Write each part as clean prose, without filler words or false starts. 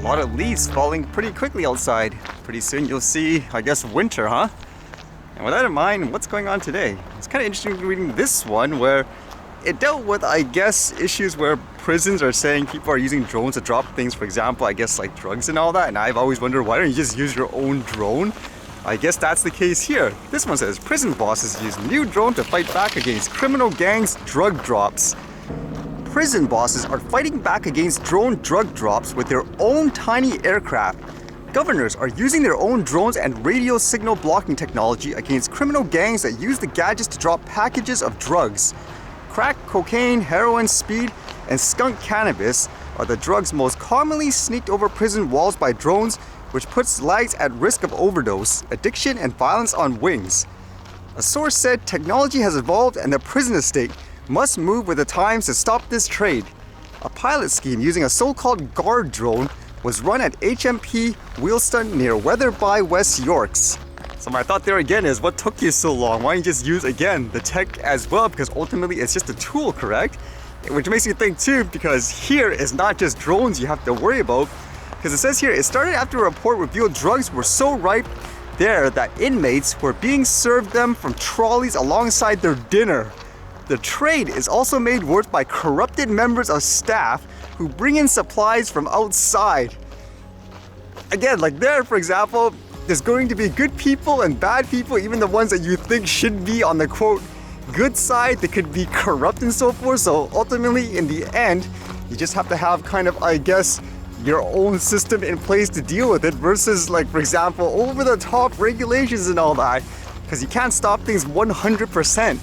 lot of leaves falling pretty quickly outside. Pretty soon you'll see, I guess, winter, huh? And with that in mind, what's going on today? It's kind of interesting reading this one where it dealt with, I guess, issues where prisons are saying people are using drones to drop things, for example, I guess like drugs and all that. And I've always wondered, why don't you just use your own drone? I guess that's the case here. This one says, prison bosses use new drone to fight back against criminal gangs' drug drops. Prison bosses are fighting back against drone drug drops with their own tiny aircraft. Governors are using their own drones and radio signal blocking technology against criminal gangs that use the gadgets to drop packages of drugs. Crack, cocaine, heroin, speed, and skunk cannabis are the drugs most commonly sneaked over prison walls by drones, which puts lags at risk of overdose, addiction, and violence on wings. A source said technology has evolved and the prison estate must move with the times to stop this trade. A pilot scheme using a so-called guard drone was run at HMP Wheelstone near Wetherby, West Yorks. So my thought there again is, what took you so long? Why don't you just use, again, the tech as well? Because ultimately it's just a tool, correct? Which makes me think too, because here is not just drones you have to worry about. Because it says here, it started after a report revealed drugs were so ripe there that inmates were being served them from trolleys alongside their dinner. The trade is also made worse by corrupted members of staff who bring in supplies from outside. Again, like there, for example, there's going to be good people and bad people, even the ones that you think should be on the quote good side, they could be corrupt and so forth. So ultimately, in the end, you just have to have kind of, I guess, your own system in place to deal with it versus, like, for example, over-the-top regulations and all that, because you can't stop things 100%.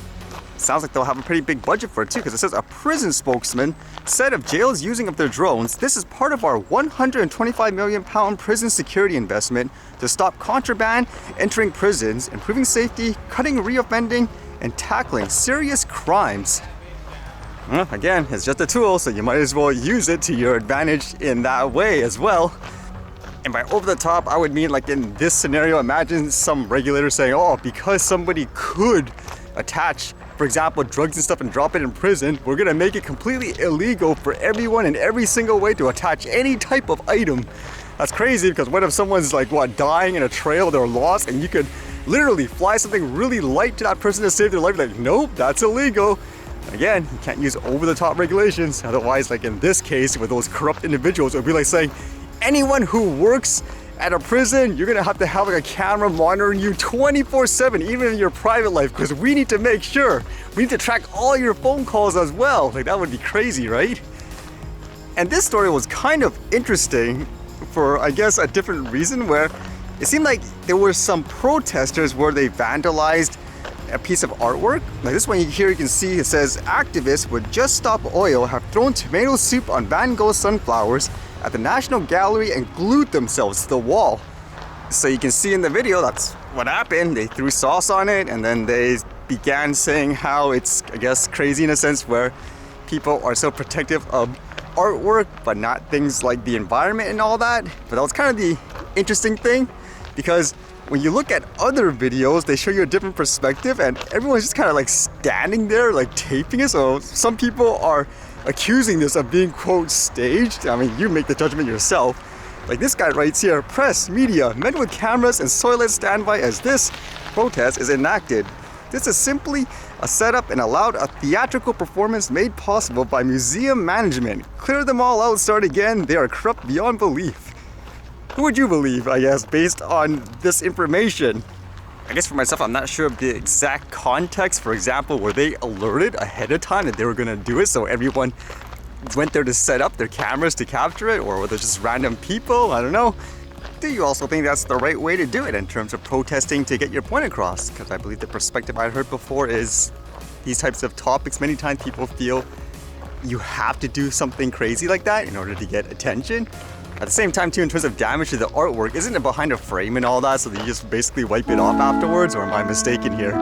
Sounds like they'll have a pretty big budget for it too, because it says a prison spokesman said of jails using of their drones, this is part of our £125 million prison security investment to stop contraband entering prisons, improving safety, cutting reoffending, and tackling serious crimes. Well, again, it's just a tool, so you might as well use it to your advantage in that way as well. And by over the top, I would mean like in this scenario, imagine some regulator saying, oh, because somebody could attach, for example, drugs and stuff and drop it in prison, we're gonna make it completely illegal for everyone in every single way to attach any type of item. That's crazy, because what if someone's like, what, dying in a trail, they're lost, and you could literally fly something really light to that person to save their life? Like, nope, that's illegal. Again, you can't use over-the-top regulations. Otherwise, like in this case, with those corrupt individuals, it would be like saying, anyone who works at a prison, you're gonna have to have like a camera monitoring you 24/7, even in your private life, because we need to make sure. We need to track all your phone calls as well. Like, that would be crazy, right? And this story was kind of interesting for, I guess, a different reason, where it seemed like there were some protesters where they vandalized a piece of artwork. Like this one here, you can see it says, activists would just stop oil have thrown tomato soup on Van Gogh sunflowers at the National Gallery and glued themselves to the wall. So you can see in the video, that's what happened. They threw sauce on it, and then they began saying how it's, I guess, crazy in a sense where people are so protective of artwork, but not things like the environment and all that. But that was kind of the interesting thing, because when you look at other videos, they show you a different perspective, and everyone's just kind of like standing there, like taping it. So some people are accusing this of being, quote, staged. I mean, you make the judgment yourself. Like this guy writes here, press, media, men with cameras and soilets stand by as this protest is enacted. This is simply a setup and allowed a theatrical performance made possible by museum management. Clear them all out, start again. They are corrupt beyond belief. Who would you believe, I guess, based on this information? I guess for myself, I'm not sure of the exact context. For example, were they alerted ahead of time that they were going to do it, so everyone went there to set up their cameras to capture it? Or were they just random people? I don't know. Do you also think that's the right way to do it in terms of protesting to get your point across? Because I believe the perspective I heard before is these types of topics, many times people feel you have to do something crazy like that in order to get attention. At the same time too, in terms of damage to the artwork, isn't it behind a frame and all that, so that you just basically wipe it off afterwards? Or am I mistaken here?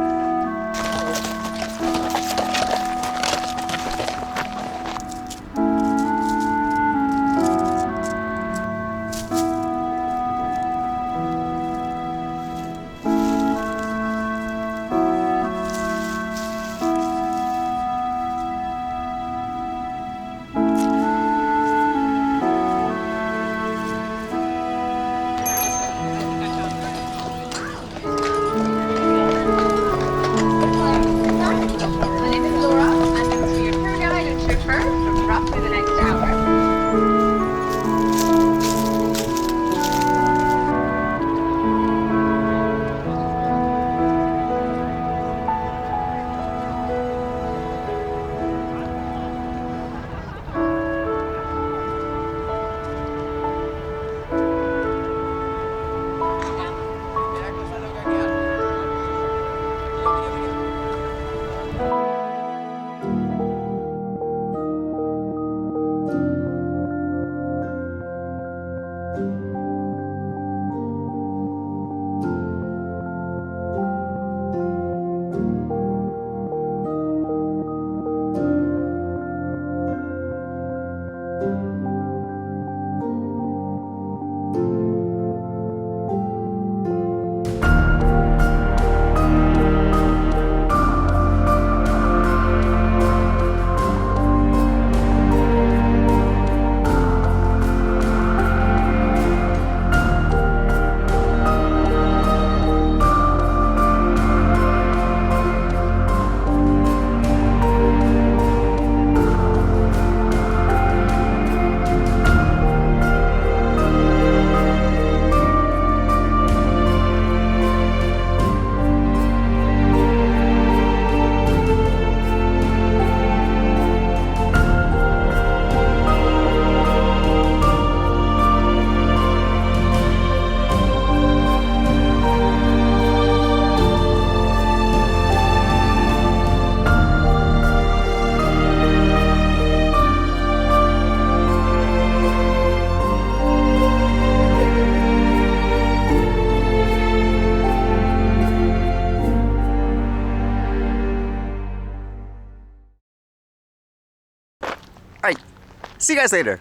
See you guys later.